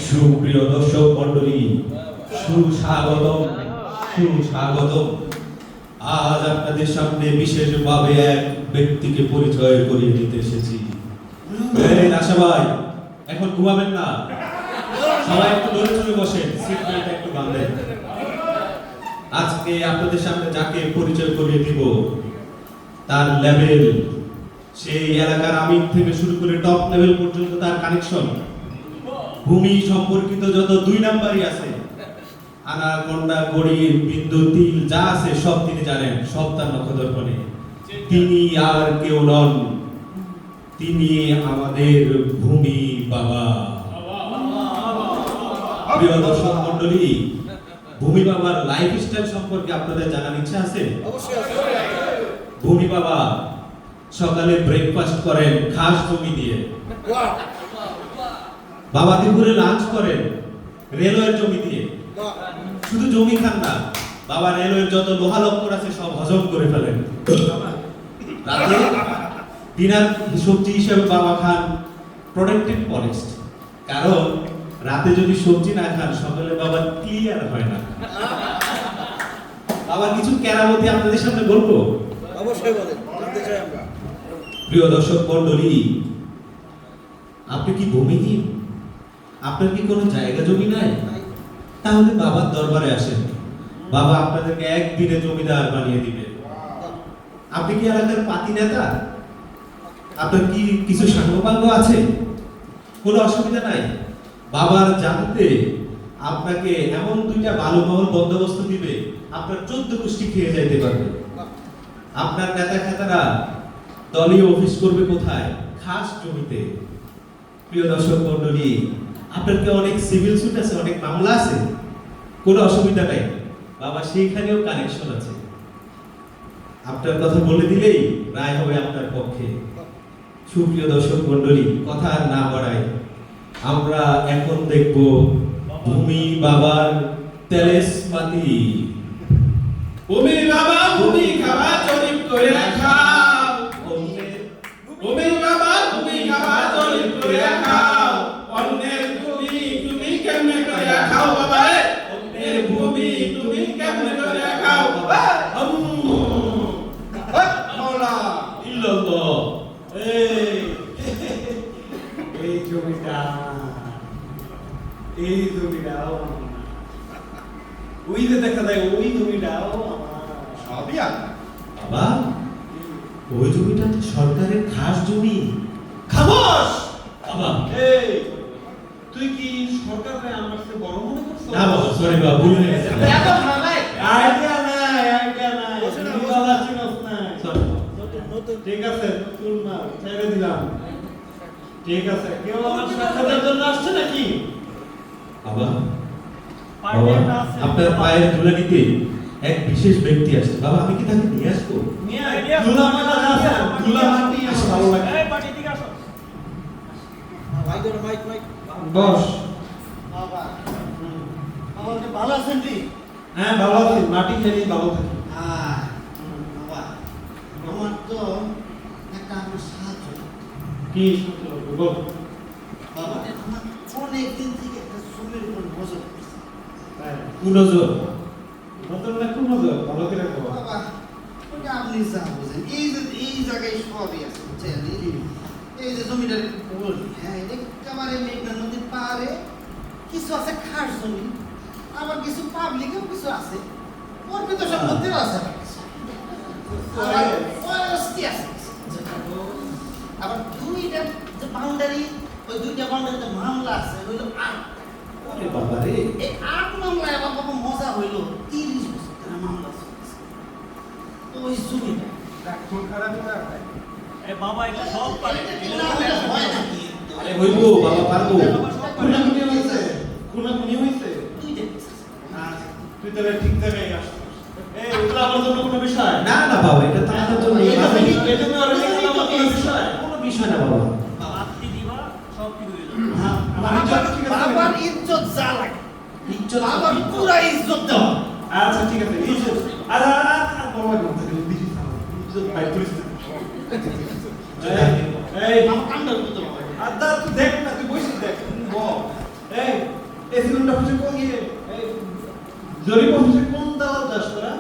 সুপ্রিয় দর্শক মণ্ডলী, সুস্বাগতম সুস্বাগতম। আজ আপনাদের সামনে বিশেষভাবে এক ব্যক্তিকে পরিচয় করিয়ে দিতে এসেছি। আশা ভাই, এখন ঘুমাবেন না, সবাই একটু নড়ে চড়ে বসেন, সিট বেল্ট একটু বাঁধেন। আজকে আপনাদের সামনে যাকে পরিচয় করিয়ে দিব তার লেভেল, সেই এলাকার আমির থেকে শুরু করে টপ লেভেল পর্যন্ত তার কানেকশন, ভূমি সম্পর্কিত যত 2 নাম্বারই আছে, আনাকোন্ডা, গড়ির, বিন্দু, তিল যা আছে সব তিনি জানেন, সব তার নখদর্পণে। তিনি আর কেউ নন, তিনি আমাদের ভূমি বাবা। প্রিয় দর্শক মণ্ডলী, ভূমি বাবার লাইফস্টাইল সম্পর্কে আপনাদের জানার ইচ্ছা আছে? ভূমি বাবা সকালে ব্রেকফাস্ট করেন ঘাস জমি দিয়ে, বাবা দুপুরে লাঞ্চ করেন রেলওয়ের জমি দিয়ে। শুধু জমি খান না, বাবা রেলওয়ের যত লোহা লক্কর আছে সব হজম করে ফেলেন। রাতে ডিনার সবজি হিসেবে বাবা খান প্রোটেক্টেড ফরেস্ট, কারণ রাতে যদি সবজি না খান সকালে বাবা ক্লিয়ার হয় না। বাবার কিছু কেরামতি আপনাদের সামনে বলবো, অবশ্যই বলেন, জানতে চাই আমরা। প্রিয় দর্শক মণ্ডলী, আপনি কি ভূমিহীন? আপনার কি কোনো জায়গা জমি নাই? তাহলে বাবার দরবারে আসেন, বাবা আপনাদেরকে একদিনে জমিদার বানিয়ে দিবে। আপনি কি এলাকার পাতি নেতা? আপনার কি কিছু সাঙ্গপাঙ্গ আছে? কোনো অসুবিধা নাই, বাবার জাতিতে আপনাকে এমন 2টা বালুমহল বন্দোবস্ত দিবে, আপনার 14 গোষ্ঠী খেয়ে যাইতে পারবে। আপনার নেতা খেতারা দলীয় অফিস করবে কোথায়? খাস জমিতে। প্রিয় দর্শক মণ্ডলী, আপনার কি অনেক সিভিল সুট আছে, অনেক মামলা আছে? কোনো অসুবিধা নাই, বাবা সেইখানেও কানেকশন আছে। আপনার কথা বলে দিলেই রায় হবে আপনার পক্ষে। সুপ্রিয় দর্শক মণ্ডলী, কথা আর না বাড়াই, আমরা এখন দেখব ভূমি বাবার তেলেসমাতি। ভূমি বাবা ভূমি খাবা জরিপ করে রাখাও, ভূমি বাবা ভূমি খাবা জরিপ করে রাখাও, অন্যের ভূমি তুমি কেমনে করে রাখাও বাবা রে, অন্যের ভূমি তুমি কেমনে করে রাখাও। মাওলা ইল্লাল্লাহ। এই জমিটা ওই যে দেখা যায়, ওই জমিটাও সবই আছে বাবা, ওই জমিটা তো সরকারের খাস জমি। খামোশ। বাবা, এই তুই কি সরকারে আমার চেয়ে বড় মনে করছিস? না বাবা, সরি বাবা, ভুল হয়ে গেছে। আইডিয়া নাই। তুই বাবা চিনস না। Sorry। ঠিক আছে, নতুন মাল ছেড়ে দিলাম। ঠিক আছে, কেউ আমার সাক্ষাতের জন্য আসছে নাকি? বাবা, আপনার পায়ের ধুলা নিতে এক বিশেষ ব্যক্তি আসছে। বাবা, আমি কি তাকে নিয়ে আসবো? ধুলা মালা আছে, ধুলা মাটি আসে ভালো লাগে। বস। ভালো আছেন জি? হ্যাঁ, ভালো আছি, মাটি খেলি ভালো থাকি। বাবা, আমার তো একটা আমার সাহায্য। কি বল। বাবা, আমার অনেক দিন থেকে একটা জমির উপর নজর পড়ছে। কুনজর। নতুন না কোন নজর, ভালো করে রাখো। বাবা, ওটা আপনি যা বোঝেন, এই জায়গায় সবই আছে, বুঝছেন? এই যে জমিটার বলি, হ্যাঁ, একেবারে মেঘনা নদীর পাড়ে কিছু আছে খাস জমি, আবার কিছু পাবলিকেও কিছু আছে, ওর ভিতর সব মধ্যেও আছে আবার কিছু। আবার ফরেস্টই আছে কিছু। আবার 2টা যে বাউন্ডারি, ওই 2টা বাউন্ডারিতে মামলা আছে, হইলো 8। আরে বাবা রে, এই 8 মামলায় আমার বাবা মজা হইলো 30 বছর ধরে মামলা চলছে। ওই জমিটা এখন খারাপ না। বাবা এটা সব পারে, এটা না হলে হয় নাকি? আরে হইবো বাবা, পারবো। খুনাখুনি হয়েছে, খুনাখুনি হয়েছে। 2টা কেস আছে। আচ্ছা, তুই তাহলে ঠিক জায়গায় আসছিস। এই ওগুলো আমার জন্য কোনো বিষয় না না বাবা, এটা তো আমাদের জন্য এটা তুমি আর আমার কোনো বিষয়। কোনো বিষয় না বাবা। বাপ্তি দিবা সব ঠিক হয়ে যাবে। হ্যাঁ, আমার ইজ্জত ঠিক আছে। বাবার ইজ্জত যা লাগে, ইজ্জত বাবার পুরা ইজ্জত দেওয়া। আচ্ছা ঠিক আছে, ইজ্জত। আচ্ছা বলা গো, দিছি সামনে। ইজ্জত ভাই পুলিশ। এই আমার কামটা করতে হবে। আদা তুই দেখ না, তুই বসে দেখ। জরিপ অফিসে কোন দালাল চাষ করা?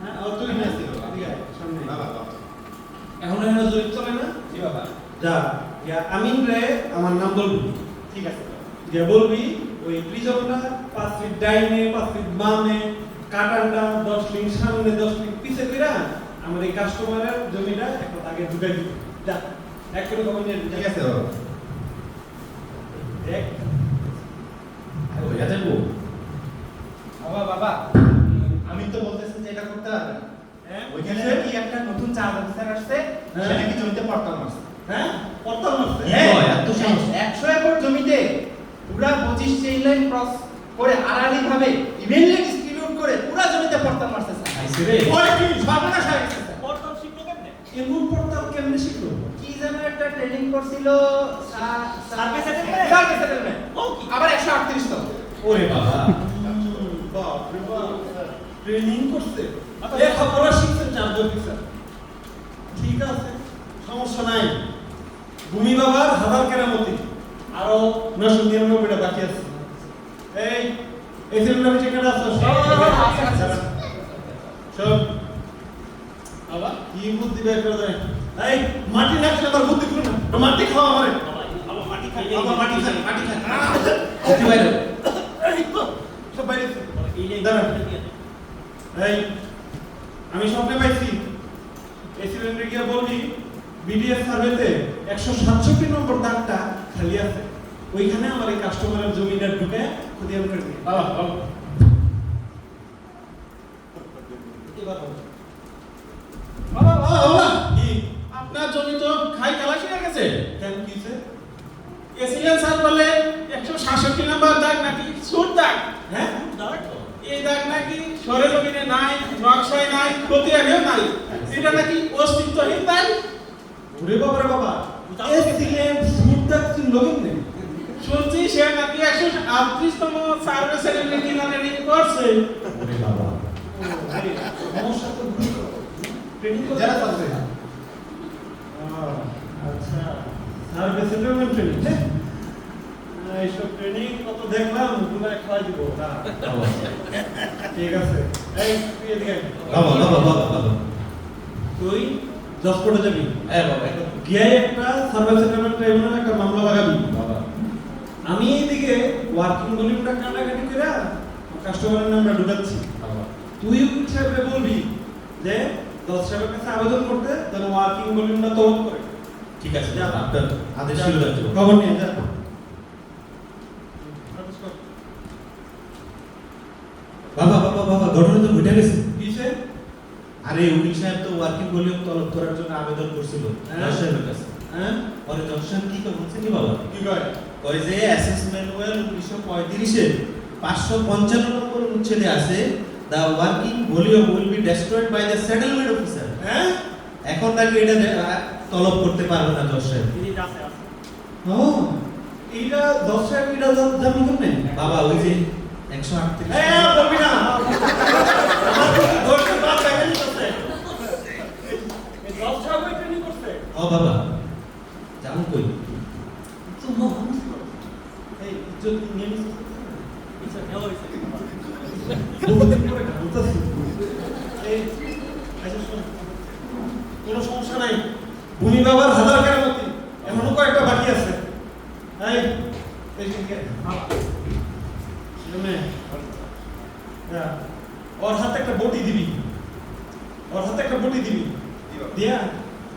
হ্যাঁ, ও তুই না ছিল। ঠিক আছে, সামনে। এখন এখানে জরিপ চলে না? জি বাবা। যা, ইয়া আমিন রে আমার নাম বলবি। ঠিক আছে বাবা। যে বলবি ওই প্রিজনটা 5 ফিট ডাইনে 5 ফিট বামে কাটানটা 10 লিং সামনে 10 লিং পিছে কইরা আমার এই কাস্টমারের জমিটা একটু আগে ঢুকাই দিবি। যা, এক করে খবর নিয়ে ঠিক আছে বাবা। দেখ হয়ে যাবো। বাবা আমি তো বলতেছি যে এটা করতে হবে না। হ্যাঁ ওইখানে কি একটা নতুন চার্জ অফিসার আসছে, হ্যাঁ। সে নাকি জমিতে পড়তাম মারছে। হ্যাঁ পড়তাম মারছে। হ্যাঁ, এত সাহস। 100 একর জমিতে পুরা 25 চেইন লাইন ক্রস করে আড়াআড়ি ভাবে ইভেনলি ডিস্ট্রিবিউট করে পুরা জমিতে পড়তাম মারছে স্যার। আইছে রে। ওই কি সর্বনাশ হয়ে গেছে স্যার। পড়তাম শিখলো কেমনে? এমন পড়তাম কেমনে শিখলো? কি যেন একটা ট্রেনিং করছিল সার্ভে সেটেলমেন্ট? Survey settlement. ও কি? আবার 138 তম। ওরে বাবা। বাপ রে বাপ, ট্রেনিং করছে। আচ্ছা। লেখাপড়া শিখছেন চার্জ অফিসার। ঠিক আছে, সমস্যা নাই। ভূমি বাবার হাজার কেরামতি আরো 999টা বাকি আছে। এই ছেলেটা আমি টিকেট আছে সব বাবা কি বুদ্ধি বের করে দেয়। এই মাটি না খেলে আমার বুদ্ধি করে না, মাটি খাওয়া আমারে। বাবা মাটি খাই। বাবা মাটি খান, মাটি খান। কি বাইরে? এই তো, সব বাইরে আছে। এই যে দাঁড়ান। এই আমি স্বপ্নে পাইছি এই সিলিন্ডার গিয়ে বলবি বিডিএস সার্ভেতে 167 নম্বর দাগটা খালি আছে, ওইখানে আমার এই কাস্টমারের জমিটা ঢুকে খতিয়ান করে দিই। বাবা এবার হবে। বাবা বাবা কি আপনার জমি তো খাই খালাসি হয়ে গেছে। কেন কিছে? এসিলেন স্যার বলে 167 নম্বর দাগ নাকি সুর দাগ। হ্যাঁ দাঁড়াও তো। এই দাগ নাকি সরে জমিনে নাই, নকশায় নাই, খতিয়ানেও নাই। এটা নাকি অস্তিত্বহীন দাগ। ওরে বাবা রে বাবা, এই সিলেন্ড সুটটা কি লগিন নেই? শুনছি সে নাকি 138 তম সার্ভে সেটেলমেন্ট ট্রেনিং করছে। ওরে বাবা। সমস্যা তো গুরুতর। ট্রেনিং করে যারা আছে। আচ্ছা, সার্ভে সেটেলমেন্ট ট্রেনিং। এইসব ট্রেনিং কত দেখলাম, ওগুলো খাওয়াই দিব। দাঁড়া। বাবা। ঠিক আছে। এই তুই এদিকে আয়। বাবা। তুই জজকোর্টে যাবি। হ্যাঁ বাবা, একদম। গিয়ে একটা সার্ভে সেটেলমেন্ট ট্রাইব্যুনালে একটা মামলা লাগাবি। বাবা। আমি এইদিকে ওয়ার্কিং ভলিউমটা কাটাকাটি করে কাস্টমারের নামটা ঢুকাচ্ছি। বাবা। তুই উকিল সাহেবকে বলবি যে জজ সাহেবের কাছে আবেদন করতে যেন ওয়ার্কিং ভলিউমটা তলব করে। ঠিক আছে, যা আপনার আদেশ ছিল রাখবো। খবর নিয়ে যা। বাবা, ঘটনা তো ঘটে গেছে। কিসে? আরে উকিল সাহেব তো ওয়ার্কিং ভলিউম তলব করার জন্য আবেদন করছিল হ্যাঁ। জজ সাহেবের কাছে। হ্যাঁ? পরে জজ সাহেব কি করে বলছে কি বাবা? কি কয়? কয় যে অ্যাসেসমেন্ট ওয়েল 1935 এর 555 নম্বর অনুচ্ছেদে আছে the working volume will be destroyed by the settlement officer. হ্যাঁ? এখন নাকি এটা তলব করতে পারবে না জজ সাহেব। এই যে আছে আছে। ও, এইটা জজ সাহেব এটা জানি কেমনে? বাবা ওই যে 138 এই বলবি না। ধরতে বাদ দেখে নিতেছে। এই জজ সাহেব ট্রেনিং করতে। ও বাবা জানো কই? তো মানুষ তো। এই ইজ্জত নিয়ে নিছে। এটা নেওয়া হয়েছে। বহুদিন পরে ঘুরতেছি। এই আচ্ছা শোন, কোনো সমস্যা নাই। ভূমি বাবার হাজার কেরামতি এখনো কয়েকটা বাকি আছে। এই দিকে সামনে যা, ওর হাতে একটা বটি দিবি। ওর হাতে একটা বটি দিবি। দিয়া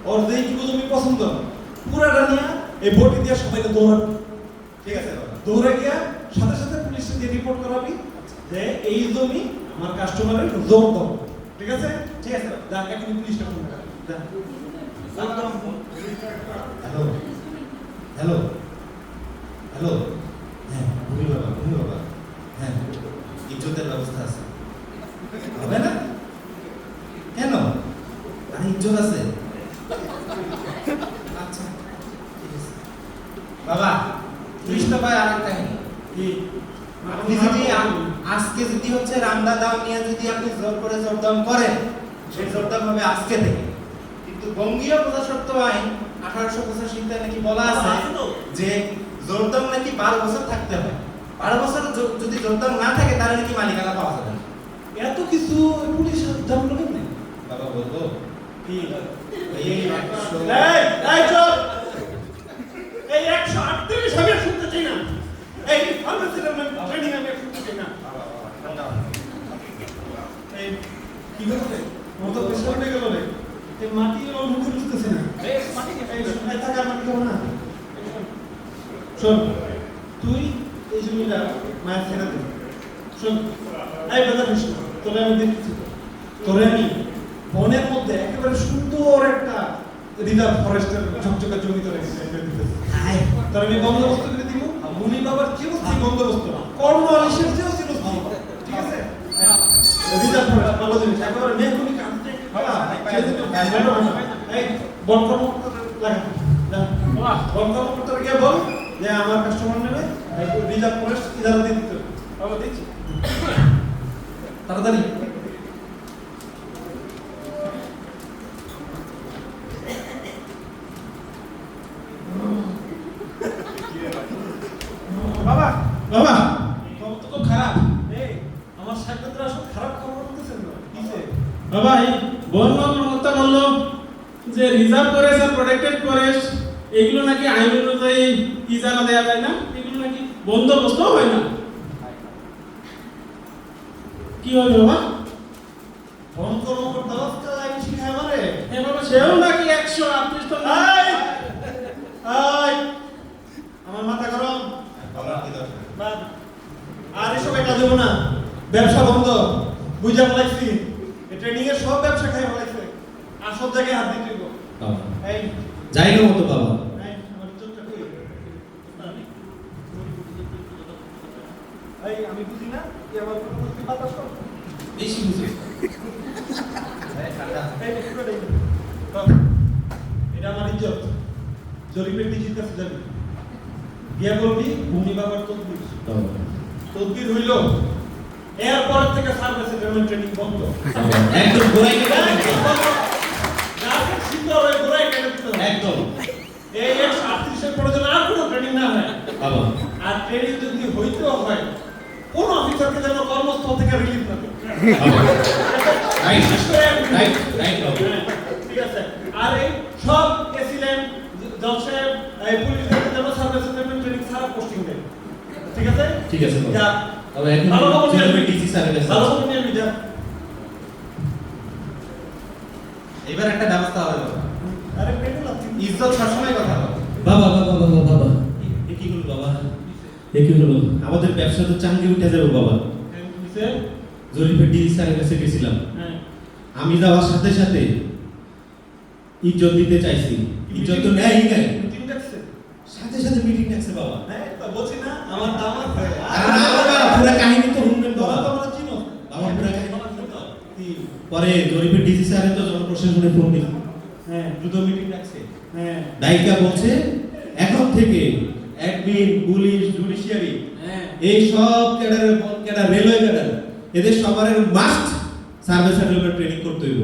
ওর যেইটুকু জমি পছন্দ পুরাটা নিয়ে এই বটি দিয়ে সবাইকে দৌড়াবি। ঠিক আছে বাবা। দৌড়ে গিয়া সাথে সাথে পুলিশে দিয়ে রিপোর্ট করাবি যে এই জমি আমার কাস্টমারের জোর দাও। ঠিক আছে? ঠিক আছে বাবা। যা, এখন পুলিশটা ফোন কর। যা। হ্যালো হ্যাঁ ভূমি বাবা হ্যাঁ ইজ্জতের ব্যবস্থা আছে হবে না কেন আরে ইজ্জত আছে আচ্ছা ঠিক আছে বাবা পৃষ্ঠা পায় আরেকটা কি? আপনি যদি আজকে যদি হচ্ছে রামদা দাম নিয়ে যদি আপনি জোর করে জোরদাম করেন, সেই জোরদাম হবে আজকে থেকে। কিন্তু বঙ্গীয় প্রজাস্বত্ব আইন 1885 নাকি বলা আছে আছে তো। যে জোরদাম নাকি 12 বছর থাকতে হয়। 12 বছর যদি যোগদান না থাকে তাহলে কি মালিকানা পাওয়া যাবে না? এত কিছু পুলিশ জানলো কেমনে? বাবা বলবো কি? এই 100 এই চল! এই 138 আমি আর শুনতে চাই না। এই ফার্মাসির ট্রেনিং আমি আর শুনতে চাই না। এই কি হচ্ছে? মতো প্রেশার উঠে গেল রে। এই মাটি ওর মুখে ঢুকতেছে না। এই মাটি এই থাকা মাটি খাবো না। শোন, তুই এই জমিটা মায়ের ছেড়ে দে। শোন, এই ব্রাদার কৃষ্ণ, তোরে আমি দেখছি। তোরে আমি বনের মধ্যে একেবারে সুন্দর একটা রিজার্ভ ফরেস্টের ঝকঝকা জমি তোরে দিতেছি। তোর আমি বন্দোবস্ত করে দিব। মুনি বাবার চিরস্থায়ী বন্দোবস্ত, কর্নওয়ালিসের চেয়েও চিরস্থায়ী। ঠিক আছে? রিজার্ভ ফরেস্ট ভালো জিনিস। একেবারে মেহগুনি কাঁদতে এই বন কর্মকর্তা লাগা। বন কর্মকর্তাকে গিয়ে বল যে আমার কাস্টমার নেবে রিজার্ভ ফরেস্ট ইজারা দিয়ে দিতে হবে। বাবা দিচ্ছি তাড়াতাড়ি। বাবা বাবা খবর তো খুব খারাপ। এই আমার সাক্ষাৎরা সব খারাপ খবর বলতেছেন না কিসে? বাবা এই বন কর্মকর্তা বলল যে রিজার্ভ ফরেস্ট আর প্রোটেক্টেড ফরেস্ট এগুলো নাকি আইন অনুযায়ী ইজারা দেওয়া যায় না, এগুলো নাকি বন্দোবস্ত হয় না। কি হবে বাবা? বন কর্মকর্তা আজকাল আইন শিখায় আমারে। হ্যাঁ বাবা, সেও নাকি 138 তো এই এই আমার মাথা গরম। বলার কি দরকার? বাদ। আর এসব এটা দেবো না। ব্যবসা বন্ধ। বুঝা ফেলাইছি। এই ট্রেনিং এর সব ব্যবসা খাই ফেলাইছে। আর সব জায়গায় হাত দিতে দিব। বাবা এই জায়গা মতো বাবা। এই আমার চোখটা কই? এই আমি বুঝি না যে আমার কোনো বুঝতে বাতাস কর। বেশি বুঝে এই ঠান্ডা। এই একটু দেই। এটা আমার ইজ্জত। জরিপের ডিজিট কাছে যাবি। গিয়া বলবি ভূমি বাবার তদবির। তদবির হইল এরপর থেকে সার্ভিস সেটেলমেন্ট ট্রেনিং বন্ধ। একদম গোড়ায় গেলে গাছের শিকড় হয়ে গোড়ায় কেটে দিতে হবে। একদম এই 138 এর পরে যেন আর কোনো ট্রেনিং না হয়। বাবা। আর ট্রেনিং যদি হইতেও হয় কোন অফিসারকে যেন কর্মস্থল থেকে রিলিজ না দেয়। রাইট বিশেষ করে রাইট রাইট বাবা। হ্যাঁ, ঠিক আছে। আর এই সব এসিলেন জজ সাহেব এই পুলিশদের যেন সার্ভিস সেটেলমেন্ট ট্রেনিং ছাড়া পোস্টিং দেয়। ঠিক আছে? ঠিক আছে বাবা। যা। তবে এখন ভালো খবর নিয়ে আসবি। ডিসি স্যারের কাছে ভালো খবর নিয়ে আসবি, যা। এবার একটা ব্যবস্থা হবে বাবা। আরে পেটে লাগছে। ইজ্জত সবসময় কথা বলে। বাবা বাবা বাবা বাবা এ কি হলো বাবা? এ কি হলো? আমাদের ব্যবসা তো চাঙ্গে উঠে যাবে বাবা। কিসে? জরিপের ডিসি স্যারের কাছে গেছিলাম। হ্যাঁ। আমি যাওয়ার সাথে সাথে ইজ্জত দিতে চাইছি। ইজ্জত তো নেয়ই নাই। মিটিং ডাকছে। সাথে সাথে মিটিং ডাকছে বাবা। হ্যাঁ, তা বলছি না আমার দাম আছে। আরে না বাবা, পুরো কাহিনী তো শুনবেন বাবা বাবা। তো আমরা চিনো। বাবা পুরো কাহিনী বাবা চিনো তো? কি? পরে জরিপের ডিসি স্যারের তো জনপ্রশাসনে ফোন দিল। হ্যাঁ, দ্রুত মিটিং ডাকছে। হ্যাঁ, দায়িকা বলছে এখন থেকে অ্যাডমিন, পুলিশ, জুডিশিয়ারি হ্যাঁ। এই সব ক্যাডার রেলওয়ে ক্যাডার এদের সবার মাস্ট সার্ভিস সেটেলমেন্ট ট্রেনিং করতে হইব।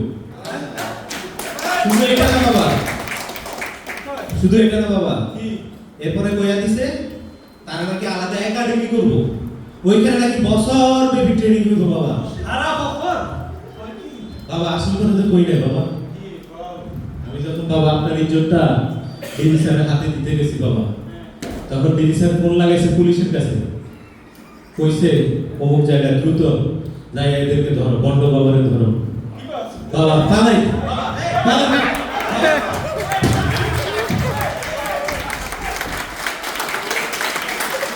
শুধু এটা না বাবা, শুধু এটা না বাবা, কি? এরপরে কইয়া দিছে তারা নাকি আলাদা একাডেমি করব, ওইখানে নাকি বছর ব্যাপী ট্রেনিং হইব বাবা। সারা বছর? কয় কি? বাবা আসল কথা তো কই নাই বাবা। কি? বল। আমি যখন বাবা আপনার ইজ্জতটা ডিডি স্যারের হাতে দিতে গেছি বাবা, তখন ডিডি স্যার ফোন লাগাইছে পুলিশের কাছে, কইছে অমুক জায়গায় দ্রুত যাই এদেরকে ধরো, বন্ড বাবারে ধরো। কি বলছ? বাবা তা নাই, বাবা, তা নাই।